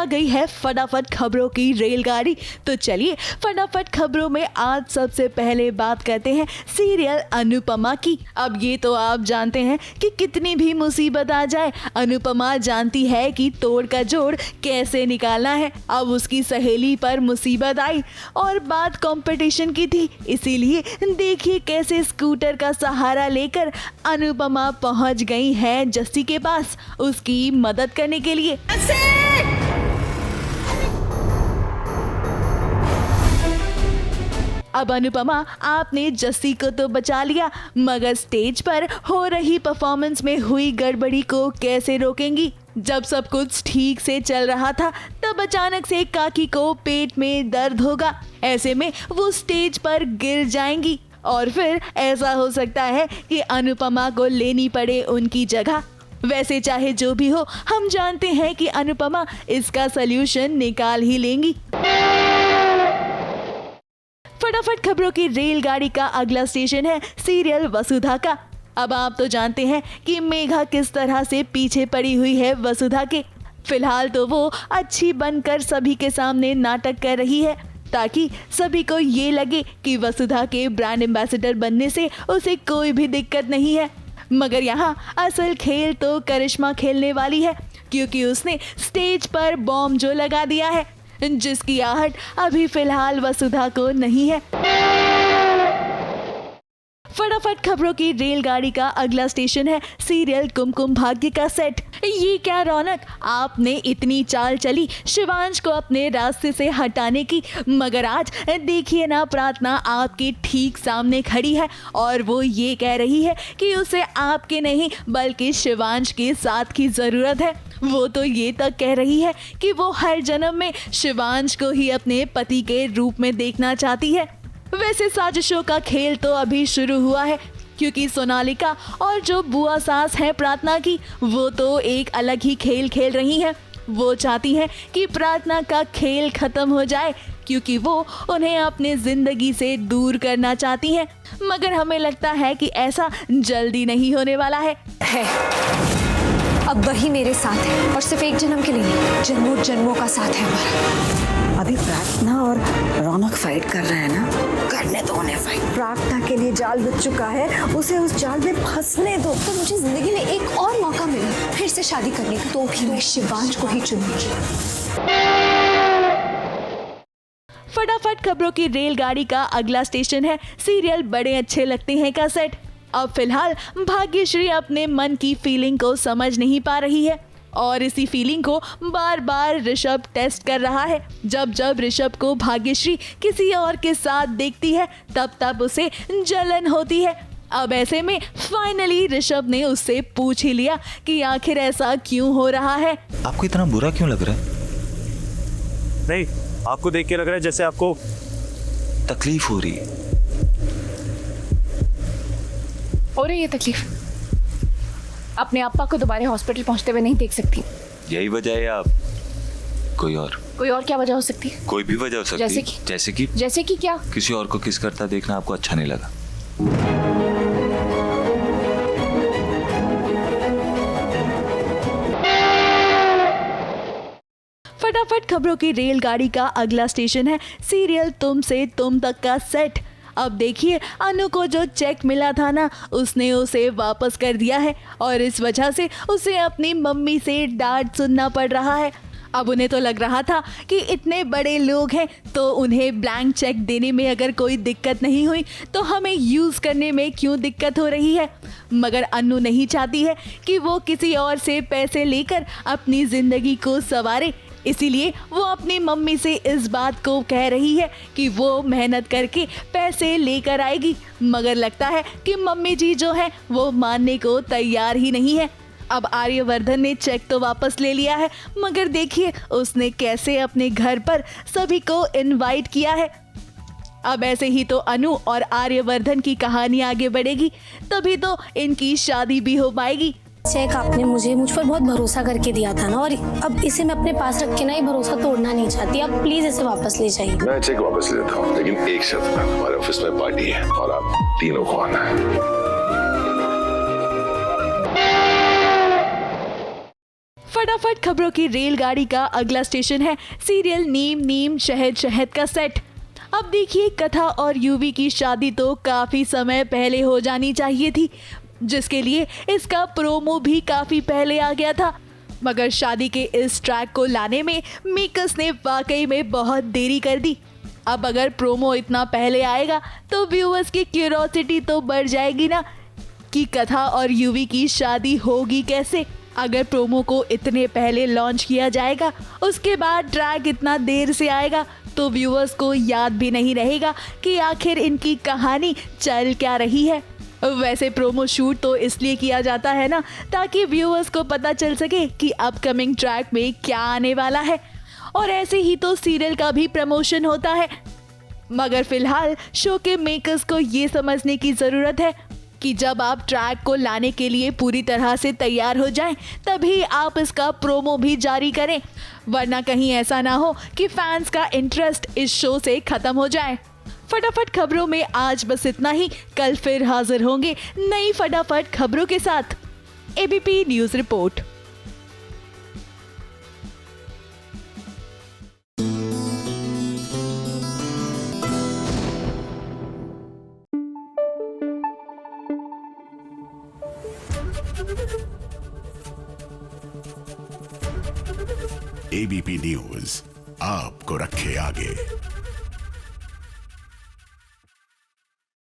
आ गई है फटाफट खबरों की रेलगाड़ी। तो चलिए फटाफट खबरों में आज सबसे पहले बात करते हैं सीरियल अनुपमा की। अब ये तो आप जानते हैं कि कितनी भी मुसीबत आ जाए, अनुपमा जानती है कि तोड़ का जोड़ कैसे निकालना है। अब उसकी सहेली पर मुसीबत आई और बात कंपटीशन की थी, इसीलिए देखिए कैसे स्कूटर का सहारा लेकर अनुपमा पहुंच गई है जस्सी के पास उसकी मदद करने के लिए। अब अनुपमा आपने जस्सी को तो बचा लिया, मगर स्टेज पर हो रही परफॉर्मेंस में हुई गड़बड़ी को कैसे रोकेंगी? जब सब कुछ ठीक से चल रहा था तब अचानक से काकी को पेट में दर्द होगा। ऐसे में वो स्टेज पर गिर जाएंगी और फिर ऐसा हो सकता है कि अनुपमा को लेनी पड़े उनकी जगह। वैसे चाहे जो भी हो, हम जानते हैं कि अनुपमा इसका सल्यूशन निकाल ही लेंगी। फटाफट खबरों की रेलगाड़ी का अगला स्टेशन है सीरियल वसुधा का। अब आप तो जानते हैं कि मेघा किस तरह से पीछे पड़ी हुई है वसुधा के। फिलहाल तो वो अच्छी बनकर सभी के सामने नाटक कर रही है ताकि सभी को ये लगे कि वसुधा के ब्रांड एम्बेसडर बनने से उसे कोई भी दिक्कत नहीं है। मगर यहाँ असल खेल तो करिश्मा खेलने वाली है, क्योंकि उसने स्टेज पर बॉम्ब जो लगा दिया है, जिसकी आहट अभी फिलहाल वसुधा को नहीं है। फटाफट खबरों की रेलगाड़ी का अगला स्टेशन है सीरियल कुमकुम भाग्य का सेट। ये क्या रौनक, आपने इतनी चाल चली शिवांश को अपने रास्ते से हटाने की, मगर आज देखिए ना प्रार्थना आपके ठीक सामने खड़ी है और वो ये कह रही है कि उसे आपके नहीं बल्कि शिवांश के साथ की जरूरत है। वो तो ये तक कह रही है कि वो हर जन्म में शिवांश को ही अपने पति के रूप में देखना चाहती है। वैसे साजिशों का खेल तो अभी शुरू हुआ है, क्योंकि सोनालिका और जो बुआ सास है प्रार्थना की, वो तो एक अलग ही खेल खेल रही हैं। वो चाहती हैं कि प्रार्थना का खेल खत्म हो जाए, क्योंकि वो उन्हें अपने जिंदगी से दूर करना चाहती हैं। मगर हमें लगता है कि ऐसा जल्दी नहीं होने वाला है। अब वही मेरे साथ है और सिर्फ एक जन्म के लिए, जन्मों जन्मों का साथ है हमारा। अभी प्रार्थना और रौनक फाइट कर रहे हैं ना, करने दो उन्हें फाइट। प्रार्थना के लिए जाल बिछ चुका है, उसे उस जाल में फंसने दो। तो मुझे जिंदगी में एक और मौका मिला फिर से शादी करने का, तो भी मैं शिवांश को ही चुनूंगी। फटाफट खबरों की रेलगाड़ी का अगला स्टेशन है सीरियल बड़े अच्छे लगते हैं का सेट। अब फिलहाल भाग्यश्री अपने मन की फीलिंग को समझ नहीं पा रही है और इसी फीलिंग को बार बार ऋषभ टेस्ट कर रहा है। जब जब ऋषभ को भाग्यश्री किसी और के साथ देखती है तब तब उसे जलन होती है। अब ऐसे में फाइनली ऋषभ ने उससे पूछ ही लिया कि आखिर ऐसा क्यों हो रहा है। आपको इतना बुरा क्यों लग रहा है? नहीं, आपको देख के लग रहा है जैसे आपको तकलीफ हो रही है। हो रही है तकलीफ? अपने अप्पा को दोबारा हॉस्पिटल पहुंचते हुए नहीं देख सकती। यही वजह है आप? कोई और क्या वजह हो सकती है? कोई भी वजह हो सकती है। जैसे कि क्या? किसी और को किस करता देखना आपको अच्छा नहीं लगा। फटाफट खबरों की रेलगाड़ी का अगला स्टेशन है सीरियल तुम से तुम तक का सेट। अब देखिए अनु को जो चेक मिला था ना, उसने उसे वापस कर दिया है और इस वजह से उसे अपनी मम्मी से डांट सुनना पड़ रहा है। अब उन्हें तो लग रहा था कि इतने बड़े लोग हैं तो उन्हें ब्लैंक चेक देने में अगर कोई दिक्कत नहीं हुई तो हमें यूज़ करने में क्यों दिक्कत हो रही है। मगर अनु नहीं चाहती है कि वो किसी और से पैसे लेकर अपनी ज़िंदगी को संवारे, इसीलिए वो अपनी मम्मी से इस बात को कह रही है कि वो मेहनत करके पैसे लेकर आएगी। मगर लगता है कि मम्मी जी जो है वो मानने को तैयार ही नहीं है। अब आर्यवर्धन ने चेक तो वापस ले लिया है, मगर देखिए उसने कैसे अपने घर पर सभी को इनवाइट किया है। अब ऐसे ही तो अनु और आर्यवर्धन की कहानी आगे बढ़ेगी, तभी तो इनकी शादी भी हो पाएगी। चेक आपने मुझ पर बहुत भरोसा करके दिया था ना, और अब इसे मैं अपने पास रख के ना ये भरोसा तोड़ना नहीं चाहती। आप प्लीज इसे वापस ले जाइए। मैं चेक वापस ले लेता हूँ, लेकिन एक शर्त पर, हमारे ऑफिस में पार्टी है और आप तीनों को आना है। फटाफट खबरों की रेलगाड़ी का अगला स्टेशन है सीरियल नीम नीम शहद शहद का सेट। अब देखिए, कथा और यूवी की शादी तो काफी समय पहले हो जानी चाहिए थी, जिसके लिए इसका प्रोमो भी काफी पहले आ गया था। मगर शादी के इस ट्रैक को लाने में मेकर्स ने वाकई में बहुत देरी कर दी। अब अगर प्रोमो इतना पहले आएगा तो व्यूअर्स की क्यूरियोसिटी तो बढ़ जाएगी ना कि कथा और यूवी की शादी होगी कैसे। अगर प्रोमो को इतने पहले लॉन्च किया जाएगा, उसके बाद ट्रैक इतना देर से आएगा, तो व्यूअर्स को याद भी नहीं रहेगा कि आखिर इनकी कहानी चल क्या रही है। वैसे प्रोमो शूट तो इसलिए किया जाता है ना, ताकि व्यूअर्स को पता चल सके कि अपकमिंग ट्रैक में क्या आने वाला है। और ऐसे ही तो सीरियल का भी प्रमोशन होता है। मगर फिलहाल शो के मेकर्स को ये समझने की ज़रूरत है कि जब आप ट्रैक को लाने के लिए पूरी तरह से तैयार हो जाएं, तभी आप इसका प्रोमो भी जारी करें, वरना कहीं ऐसा ना हो कि फैंस का इंटरेस्ट इस शो से खत्म हो जाए। फटाफट खबरों में आज बस इतना ही। कल फिर हाजिर होंगे नई फटाफट खबरों के साथ। ABP news report. ABP news आपको रखे आगे।